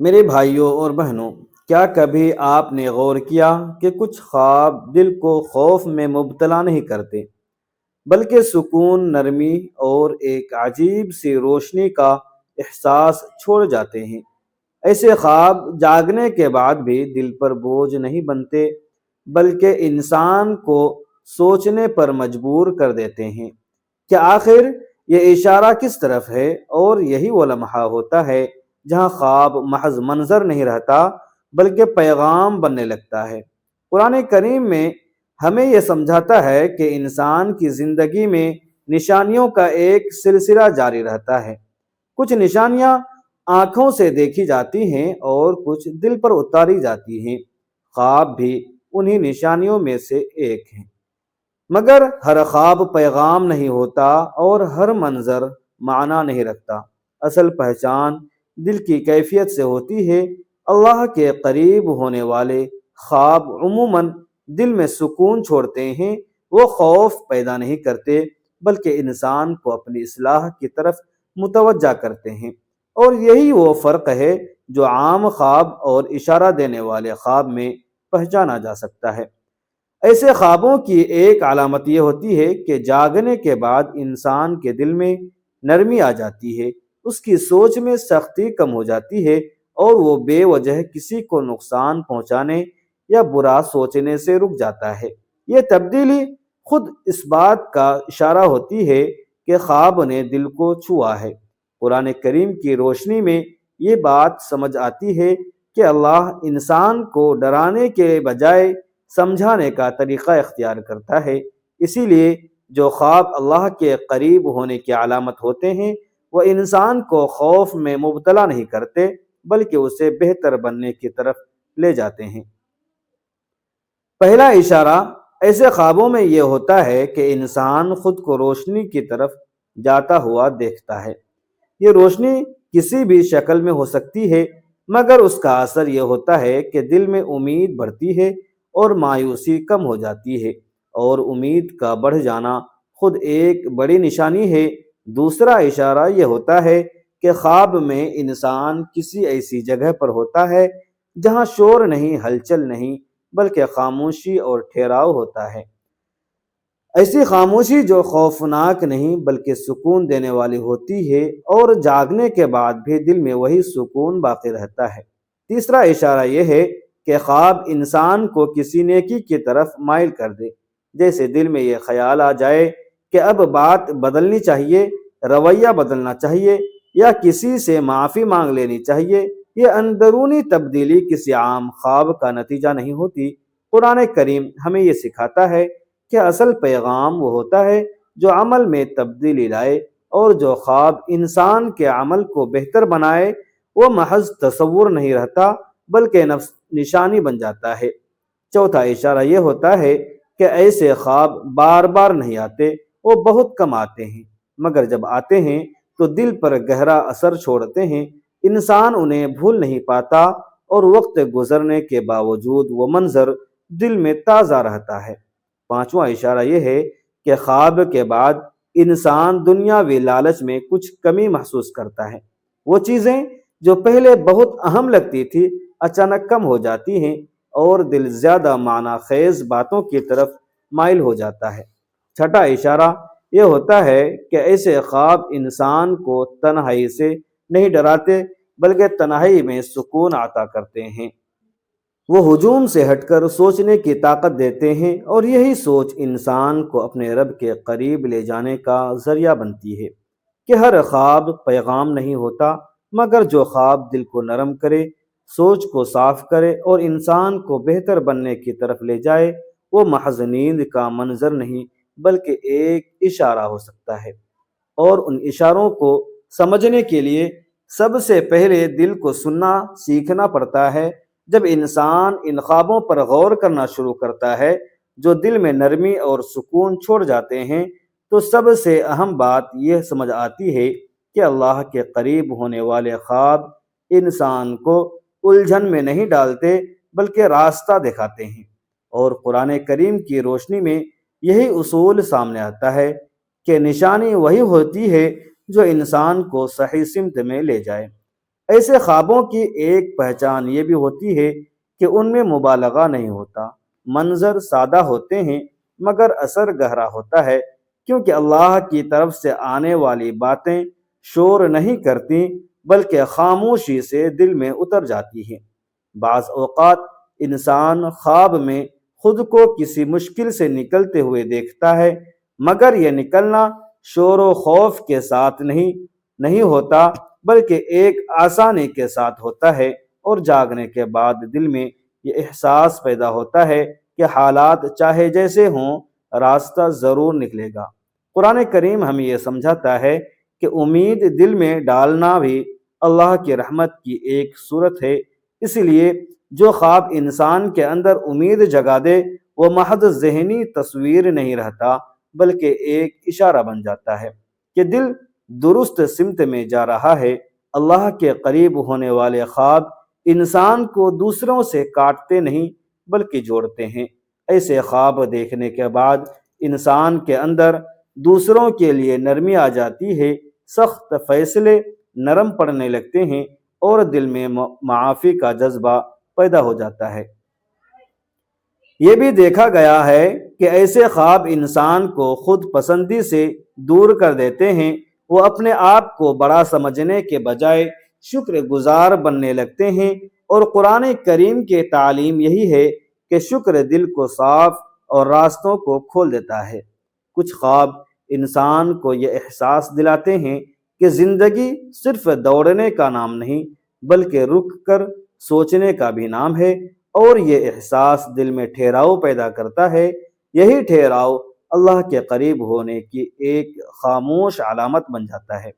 میرے بھائیوں اور بہنوں، کیا کبھی آپ نے غور کیا کہ کچھ خواب دل کو خوف میں مبتلا نہیں کرتے، بلکہ سکون، نرمی اور ایک عجیب سی روشنی کا احساس چھوڑ جاتے ہیں؟ ایسے خواب جاگنے کے بعد بھی دل پر بوجھ نہیں بنتے، بلکہ انسان کو سوچنے پر مجبور کر دیتے ہیں کہ آخر یہ اشارہ کس طرف ہے۔ اور یہی وہ لمحہ ہوتا ہے جہاں خواب محض منظر نہیں رہتا، بلکہ پیغام بننے لگتا ہے۔ قرآن کریم میں ہمیں یہ سمجھاتا ہے کہ انسان کی زندگی میں نشانیوں کا ایک سلسلہ جاری رہتا ہے۔ کچھ نشانیاں آنکھوں سے دیکھی جاتی ہیں اور کچھ دل پر اتاری جاتی ہیں۔ خواب بھی انہی نشانیوں میں سے ایک ہیں، مگر ہر خواب پیغام نہیں ہوتا اور ہر منظر معنی نہیں رکھتا۔ اصل پہچان دل کی کیفیت سے ہوتی ہے۔ اللہ کے قریب ہونے والے خواب عموماً دل میں سکون چھوڑتے ہیں۔ وہ خوف پیدا نہیں کرتے، بلکہ انسان کو اپنی اصلاح کی طرف متوجہ کرتے ہیں۔ اور یہی وہ فرق ہے جو عام خواب اور اشارہ دینے والے خواب میں پہچانا جا سکتا ہے۔ ایسے خوابوں کی ایک علامت یہ ہوتی ہے کہ جاگنے کے بعد انسان کے دل میں نرمی آ جاتی ہے، اس کی سوچ میں سختی کم ہو جاتی ہے، اور وہ بے وجہ کسی کو نقصان پہنچانے یا برا سوچنے سے رک جاتا ہے۔ یہ تبدیلی خود اس بات کا اشارہ ہوتی ہے کہ خواب نے دل کو چھوا ہے۔ قرآن کریم کی روشنی میں یہ بات سمجھ آتی ہے کہ اللہ انسان کو ڈرانے کے بجائے سمجھانے کا طریقہ اختیار کرتا ہے۔ اسی لیے جو خواب اللہ کے قریب ہونے کی علامت ہوتے ہیں، وہ انسان کو خوف میں مبتلا نہیں کرتے، بلکہ اسے بہتر بننے کی طرف لے جاتے ہیں۔ پہلا اشارہ ایسے خوابوں میں یہ ہوتا ہے کہ انسان خود کو روشنی کی طرف جاتا ہوا دیکھتا ہے۔ یہ روشنی کسی بھی شکل میں ہو سکتی ہے، مگر اس کا اثر یہ ہوتا ہے کہ دل میں امید بڑھتی ہے اور مایوسی کم ہو جاتی ہے، اور امید کا بڑھ جانا خود ایک بڑی نشانی ہے۔ دوسرا اشارہ یہ ہوتا ہے کہ خواب میں انسان کسی ایسی جگہ پر ہوتا ہے جہاں شور نہیں، ہلچل نہیں، بلکہ خاموشی اور ٹھہراؤ ہوتا ہے۔ ایسی خاموشی جو خوفناک نہیں بلکہ سکون دینے والی ہوتی ہے، اور جاگنے کے بعد بھی دل میں وہی سکون باقی رہتا ہے۔ تیسرا اشارہ یہ ہے کہ خواب انسان کو کسی نیکی کی طرف مائل کر دے۔ جیسے دل میں یہ خیال آ جائے کہ اب بات بدلنی چاہیے، رویہ بدلنا چاہیے، یا کسی سے معافی مانگ لینی چاہیے۔ یہ اندرونی تبدیلی کسی عام خواب کا نتیجہ نہیں ہوتی۔ قرآن کریم ہمیں یہ سکھاتا ہے کہ اصل پیغام وہ ہوتا ہے جو عمل میں تبدیلی لائے، اور جو خواب انسان کے عمل کو بہتر بنائے وہ محض تصور نہیں رہتا، بلکہ نشانی بن جاتا ہے۔ چوتھا اشارہ یہ ہوتا ہے کہ ایسے خواب بار بار نہیں آتے، وہ بہت کم آتے ہیں، مگر جب آتے ہیں تو دل پر گہرا اثر چھوڑتے ہیں۔ انسان انہیں بھول نہیں پاتا، اور وقت گزرنے کے باوجود وہ منظر دل میں تازہ رہتا ہے۔ پانچواں اشارہ یہ ہے کہ خواب کے بعد انسان دنیاوی لالچ میں کچھ کمی محسوس کرتا ہے۔ وہ چیزیں جو پہلے بہت اہم لگتی تھی اچانک کم ہو جاتی ہیں، اور دل زیادہ معنی خیز باتوں کی طرف مائل ہو جاتا ہے۔ چھٹا اشارہ یہ ہوتا ہے کہ ایسے خواب انسان کو تنہائی سے نہیں ڈراتے، بلکہ تنہائی میں سکون عطا کرتے ہیں۔ وہ ہجوم سے ہٹ کر سوچنے کی طاقت دیتے ہیں، اور یہی سوچ انسان کو اپنے رب کے قریب لے جانے کا ذریعہ بنتی ہے۔ کہ ہر خواب پیغام نہیں ہوتا، مگر جو خواب دل کو نرم کرے، سوچ کو صاف کرے اور انسان کو بہتر بننے کی طرف لے جائے، وہ محض نیند کا منظر نہیں، بلکہ ایک اشارہ ہو سکتا ہے۔ اور ان اشاروں کو سمجھنے کے لیے سب سے پہلے دل کو سننا سیکھنا پڑتا ہے۔ جب انسان ان خوابوں پر غور کرنا شروع کرتا ہے جو دل میں نرمی اور سکون چھوڑ جاتے ہیں، تو سب سے اہم بات یہ سمجھ آتی ہے کہ اللہ کے قریب ہونے والے خواب انسان کو الجھن میں نہیں ڈالتے، بلکہ راستہ دکھاتے ہیں۔ اور قرآن کریم کی روشنی میں یہی اصول سامنے آتا ہے کہ نشانی وہی ہوتی ہے جو انسان کو صحیح سمت میں لے جائے۔ ایسے خوابوں کی ایک پہچان یہ بھی ہوتی ہے کہ ان میں مبالغہ نہیں ہوتا، منظر سادہ ہوتے ہیں مگر اثر گہرا ہوتا ہے، کیونکہ اللہ کی طرف سے آنے والی باتیں شور نہیں کرتی بلکہ خاموشی سے دل میں اتر جاتی ہیں۔ بعض اوقات انسان خواب میں خود کو کسی مشکل سے نکلتے ہوئے دیکھتا ہے، مگر یہ نکلنا شور و خوف کے ساتھ نہیں ہوتا بلکہ ایک آسانی کے ساتھ ہوتا ہے، اور جاگنے کے بعد دل میں یہ احساس پیدا ہوتا ہے کہ حالات چاہے جیسے ہوں راستہ ضرور نکلے گا۔ قرآن کریم ہمیں یہ سمجھاتا ہے کہ امید دل میں ڈالنا بھی اللہ کی رحمت کی ایک صورت ہے، اس لیے جو خواب انسان کے اندر امید جگا دے وہ محض ذہنی تصویر نہیں رہتا بلکہ ایک اشارہ بن جاتا ہے کہ دل درست سمت میں جا رہا ہے۔ اللہ کے قریب ہونے والے خواب انسان کو دوسروں سے کاٹتے نہیں بلکہ جوڑتے ہیں۔ ایسے خواب دیکھنے کے بعد انسان کے اندر دوسروں کے لیے نرمی آ جاتی ہے، سخت فیصلے نرم پڑنے لگتے ہیں اور دل میں معافی کا جذبہ پیدا ہو جاتا ہے۔ یہ بھی دیکھا گیا ہے کہ ایسے خواب انسان کو خود پسندی سے دور کر دیتے ہیں، وہ اپنے آپ کو بڑا سمجھنے کے بجائے شکر گزار بننے لگتے ہیں، اور قرآن کریم کی تعلیم یہی ہے کہ شکر دل کو صاف اور راستوں کو کھول دیتا ہے۔ کچھ خواب انسان کو یہ احساس دلاتے ہیں کہ زندگی صرف دوڑنے کا نام نہیں بلکہ رک کر سوچنے کا بھی نام ہے، اور یہ احساس دل میں ٹھہراؤ پیدا کرتا ہے۔ یہی ٹھہراؤ اللہ کے قریب ہونے کی ایک خاموش علامت بن جاتا ہے۔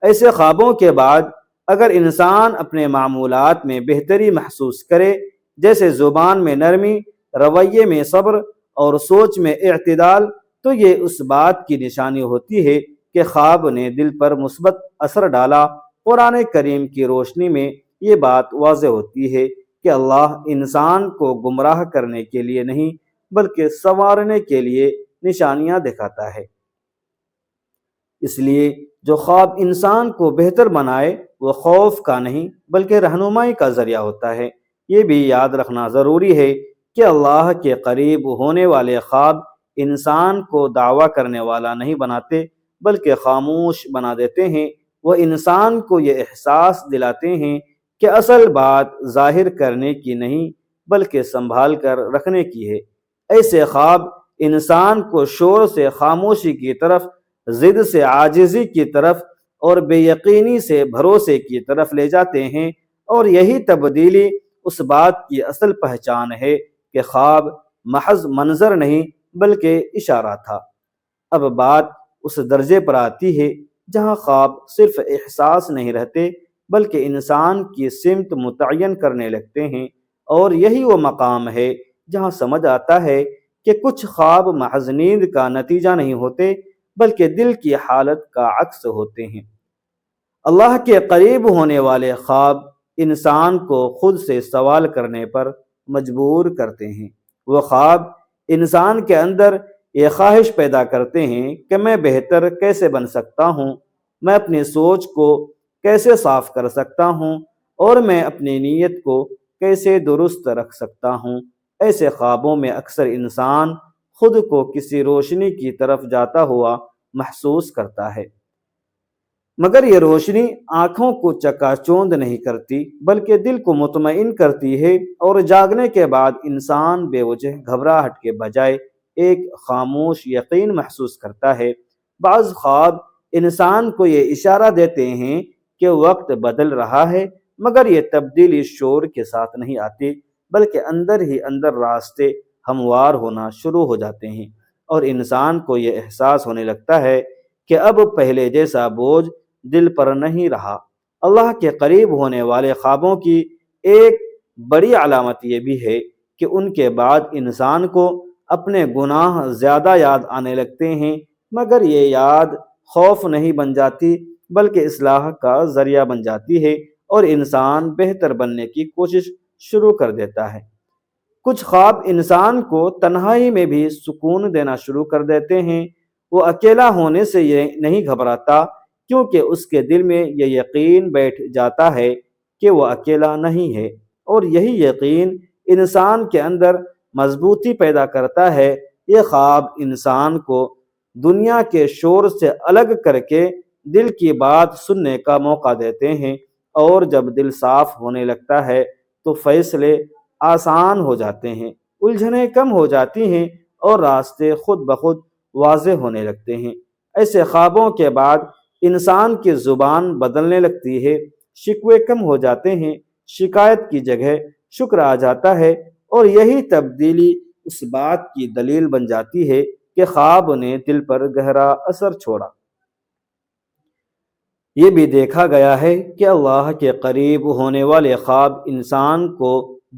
ایسے خوابوں کے بعد اگر انسان اپنے معمولات میں بہتری محسوس کرے، جیسے زبان میں نرمی، رویے میں صبر اور سوچ میں اعتدال، تو یہ اس بات کی نشانی ہوتی ہے کہ خواب نے دل پر مثبت اثر ڈالا۔ قرآن کریم کی روشنی میں یہ بات واضح ہوتی ہے کہ اللہ انسان کو گمراہ کرنے کے لیے نہیں بلکہ سنوارنے کے لیے نشانیاں دکھاتا ہے۔ اس لیے جو خواب انسان کو بہتر بنائے وہ خوف کا نہیں بلکہ رہنمائی کا ذریعہ ہوتا ہے۔ یہ بھی یاد رکھنا ضروری ہے کہ اللہ کے قریب ہونے والے خواب انسان کو دعویٰ کرنے والا نہیں بناتے بلکہ خاموش بنا دیتے ہیں۔ وہ انسان کو یہ احساس دلاتے ہیں کہ اصل بات ظاہر کرنے کی نہیں بلکہ سنبھال کر رکھنے کی ہے۔ ایسے خواب انسان کو شور سے خاموشی کی طرف، ضد سے عاجزی کی طرف اور بے یقینی سے بھروسے کی طرف لے جاتے ہیں، اور یہی تبدیلی اس بات کی اصل پہچان ہے کہ خواب محض منظر نہیں بلکہ اشارہ تھا۔ اب بات اس درجے پر آتی ہے جہاں خواب صرف احساس نہیں رہتے بلکہ انسان کی سمت متعین کرنے لگتے ہیں، اور یہی وہ مقام ہے جہاں سمجھ آتا ہے کہ کچھ خواب محض نیند کا نتیجہ نہیں ہوتے بلکہ دل کی حالت کا عکس ہوتے ہیں۔ اللہ کے قریب ہونے والے خواب انسان کو خود سے سوال کرنے پر مجبور کرتے ہیں۔ وہ خواب انسان کے اندر یہ خواہش پیدا کرتے ہیں کہ میں بہتر کیسے بن سکتا ہوں، میں اپنی سوچ کو کیسے صاف کر سکتا ہوں، اور میں اپنی نیت کو کیسے درست رکھ سکتا ہوں۔ ایسے خوابوں میں اکثر انسان خود کو کسی روشنی کی طرف جاتا ہوا محسوس کرتا ہے، مگر یہ روشنی آنکھوں کو چکا چوند نہیں کرتی بلکہ دل کو مطمئن کرتی ہے، اور جاگنے کے بعد انسان بے وجہ گھبراہٹ کے بجائے ایک خاموش یقین محسوس کرتا ہے۔ بعض خواب انسان کو یہ اشارہ دیتے ہیں کہ وقت بدل رہا ہے، مگر یہ تبدیلی شور کے ساتھ نہیں آتی بلکہ اندر ہی اندر راستے ہموار ہونا شروع ہو جاتے ہیں، اور انسان کو یہ احساس ہونے لگتا ہے کہ اب پہلے جیسا بوجھ دل پر نہیں رہا۔ اللہ کے قریب ہونے والے خوابوں کی ایک بڑی علامت یہ بھی ہے کہ ان کے بعد انسان کو اپنے گناہ زیادہ یاد آنے لگتے ہیں، مگر یہ یاد خوف نہیں بن جاتی بلکہ اصلاح کا ذریعہ بن جاتی ہے، اور انسان بہتر بننے کی کوشش شروع کر دیتا ہے۔ کچھ خواب انسان کو تنہائی میں بھی سکون دینا شروع کر دیتے ہیں۔ وہ اکیلا ہونے سے یہ نہیں گھبراتا کیونکہ اس کے دل میں یہ یقین بیٹھ جاتا ہے کہ وہ اکیلا نہیں ہے، اور یہی یقین انسان کے اندر مضبوطی پیدا کرتا ہے۔ یہ خواب انسان کو دنیا کے شور سے الگ کر کے دل کی بات سننے کا موقع دیتے ہیں، اور جب دل صاف ہونے لگتا ہے تو فیصلے آسان ہو جاتے ہیں، الجھنیں کم ہو جاتی ہیں، اور راستے خود بخود واضح ہونے لگتے ہیں۔ ایسے خوابوں کے بعد انسان کی زبان بدلنے لگتی ہے، شکوے کم ہو جاتے ہیں، شکایت کی جگہ شکر آ جاتا ہے، اور یہی تبدیلی اس بات کی دلیل بن جاتی ہے کہ خواب نے دل پر گہرا اثر چھوڑا۔ یہ بھی دیکھا گیا ہے کہ اللہ کے قریب ہونے والے خواب انسان کو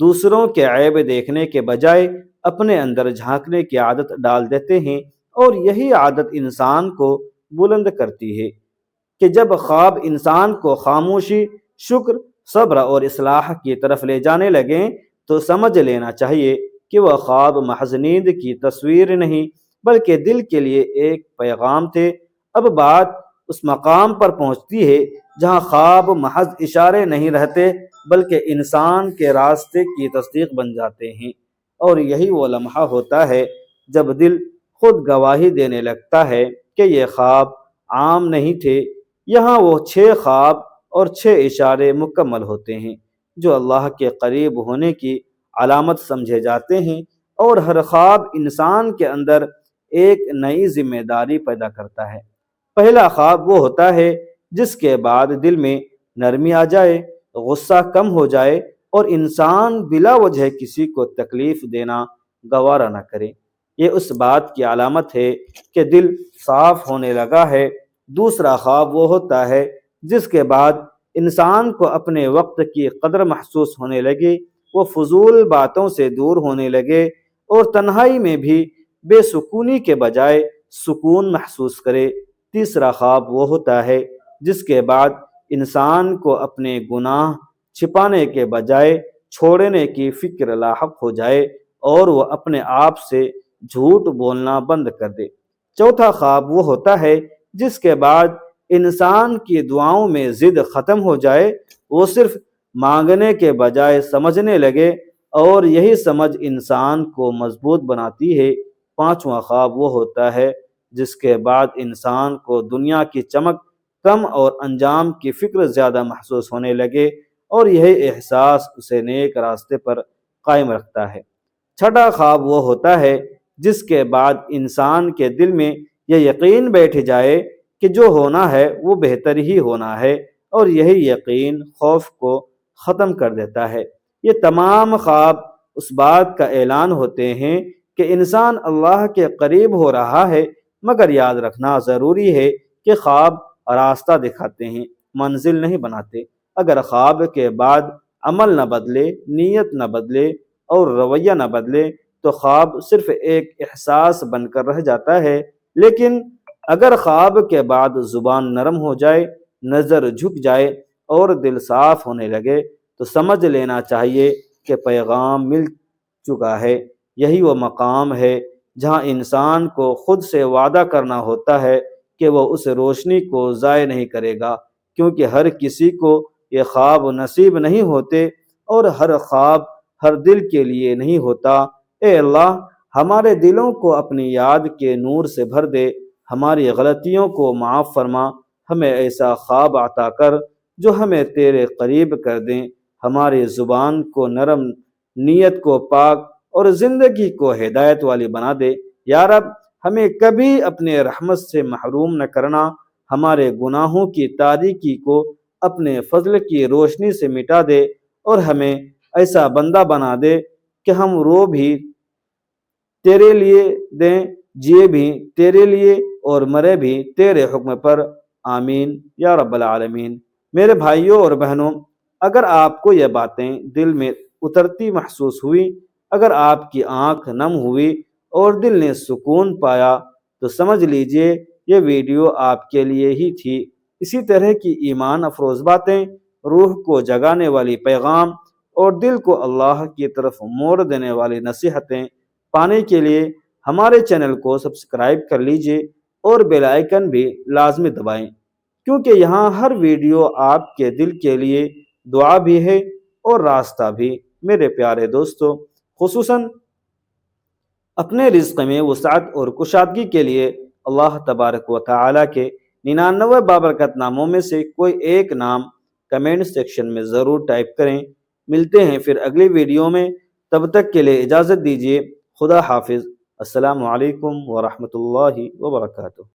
دوسروں کے عیب دیکھنے کے بجائے اپنے اندر جھانکنے کی عادت ڈال دیتے ہیں، اور یہی عادت انسان کو بلند کرتی ہے کہ جب خواب انسان کو خاموشی، شکر، صبر اور اصلاح کی طرف لے جانے لگیں تو سمجھ لینا چاہیے کہ وہ خواب محض نیند کی تصویر نہیں بلکہ دل کے لیے ایک پیغام تھے۔ اب بات اس مقام پر پہنچتی ہے جہاں خواب محض اشارے نہیں رہتے بلکہ انسان کے راستے کی تصدیق بن جاتے ہیں، اور یہی وہ لمحہ ہوتا ہے جب دل خود گواہی دینے لگتا ہے کہ یہ خواب عام نہیں تھے، یہاں وہ 6 خواب اور 6 اشارے مکمل ہوتے ہیں جو اللہ کے قریب ہونے کی علامت سمجھے جاتے ہیں، اور ہر خواب انسان کے اندر ایک نئی ذمہ داری پیدا کرتا ہے۔ پہلا خواب وہ ہوتا ہے جس کے بعد دل میں نرمی آ جائے، غصہ کم ہو جائے، اور انسان بلا وجہ کسی کو تکلیف دینا گوارا نہ کرے۔ یہ اس بات کی علامت ہے کہ دل صاف ہونے لگا ہے۔ دوسرا خواب وہ ہوتا ہے جس کے بعد انسان کو اپنے وقت کی قدر محسوس ہونے لگے، وہ فضول باتوں سے دور ہونے لگے، اور تنہائی میں بھی بے سکونی کے بجائے سکون محسوس کرے۔ تیسرا خواب وہ ہوتا ہے جس کے بعد انسان کو اپنے گناہ چھپانے کے بجائے چھوڑنے کی فکر لاحق ہو جائے، اور وہ اپنے آپ سے جھوٹ بولنا بند کر دے۔ چوتھا خواب وہ ہوتا ہے جس کے بعد انسان کی دعاؤں میں ضد ختم ہو جائے، وہ صرف مانگنے کے بجائے سمجھنے لگے، اور یہی سمجھ انسان کو مضبوط بناتی ہے۔ پانچواں خواب وہ ہوتا ہے جس کے بعد انسان کو دنیا کی چمک کم اور انجام کی فکر زیادہ محسوس ہونے لگے، اور یہ احساس اسے نیک راستے پر قائم رکھتا ہے۔ چھٹا خواب وہ ہوتا ہے جس کے بعد انسان کے دل میں یہ یقین بیٹھ جائے کہ جو ہونا ہے وہ بہتر ہی ہونا ہے، اور یہی یقین خوف کو ختم کر دیتا ہے۔ یہ تمام خواب اس بات کا اعلان ہوتے ہیں کہ انسان اللہ کے قریب ہو رہا ہے، مگر یاد رکھنا ضروری ہے کہ خواب راستہ دکھاتے ہیں، منزل نہیں بناتے۔ اگر خواب کے بعد عمل نہ بدلے، نیت نہ بدلے اور رویہ نہ بدلے تو خواب صرف ایک احساس بن کر رہ جاتا ہے، لیکن اگر خواب کے بعد زبان نرم ہو جائے، نظر جھک جائے اور دل صاف ہونے لگے تو سمجھ لینا چاہیے کہ پیغام مل چکا ہے۔ یہی وہ مقام ہے جہاں انسان کو خود سے وعدہ کرنا ہوتا ہے کہ وہ اس روشنی کو ضائع نہیں کرے گا، کیونکہ ہر کسی کو یہ خواب نصیب نہیں ہوتے، اور ہر خواب ہر دل کے لیے نہیں ہوتا۔ اے اللہ، ہمارے دلوں کو اپنی یاد کے نور سے بھر دے، ہماری غلطیوں کو معاف فرما، ہمیں ایسا خواب عطا کر جو ہمیں تیرے قریب کر دیں، ہماری زبان کو نرم، نیت کو پاک اور زندگی کو ہدایت والی بنا دے۔ یا رب، ہمیں کبھی اپنے رحمت سے محروم نہ کرنا، ہمارے گناہوں کی تاریکی کو اپنے فضل کی روشنی سے مٹا دے، اور ہمیں ایسا بندہ بنا دے کہ ہم رو بھی تیرے لیے دیں، جیے بھی تیرے لیے اور مرے بھی تیرے حکم پر۔ آمین یا رب العالمین۔ میرے بھائیوں اور بہنوں، اگر آپ کو یہ باتیں دل میں اترتی محسوس ہوئی، اگر آپ کی آنکھ نم ہوئی اور دل نے سکون پایا تو سمجھ لیجئے یہ ویڈیو آپ کے لیے ہی تھی۔ اسی طرح کی ایمان افروز باتیں، روح کو جگانے والی پیغام اور دل کو اللہ کی طرف موڑ دینے والی نصیحتیں پانے کے لیے ہمارے چینل کو سبسکرائب کر لیجئے اور بیل آئیکن بھی لازمی دبائیں۔ کیونکہ یہاں ہر ویڈیو آپ کے دل کے لیے دعا بھی ہے اور راستہ بھی۔ میرے پیارے دوستو، خصوصاً اپنے رزق میں وسعت اور کشادگی کے لیے اللہ تبارک و تعالیٰ کے 99 بابرکت ناموں میں سے کوئی ایک نام کمنٹ سیکشن میں ضرور ٹائپ کریں۔ ملتے ہیں پھر اگلی ویڈیو میں، تب تک کے لیے اجازت دیجیے۔ خدا حافظ۔ السلام علیکم ورحمۃ اللہ وبرکاتہ۔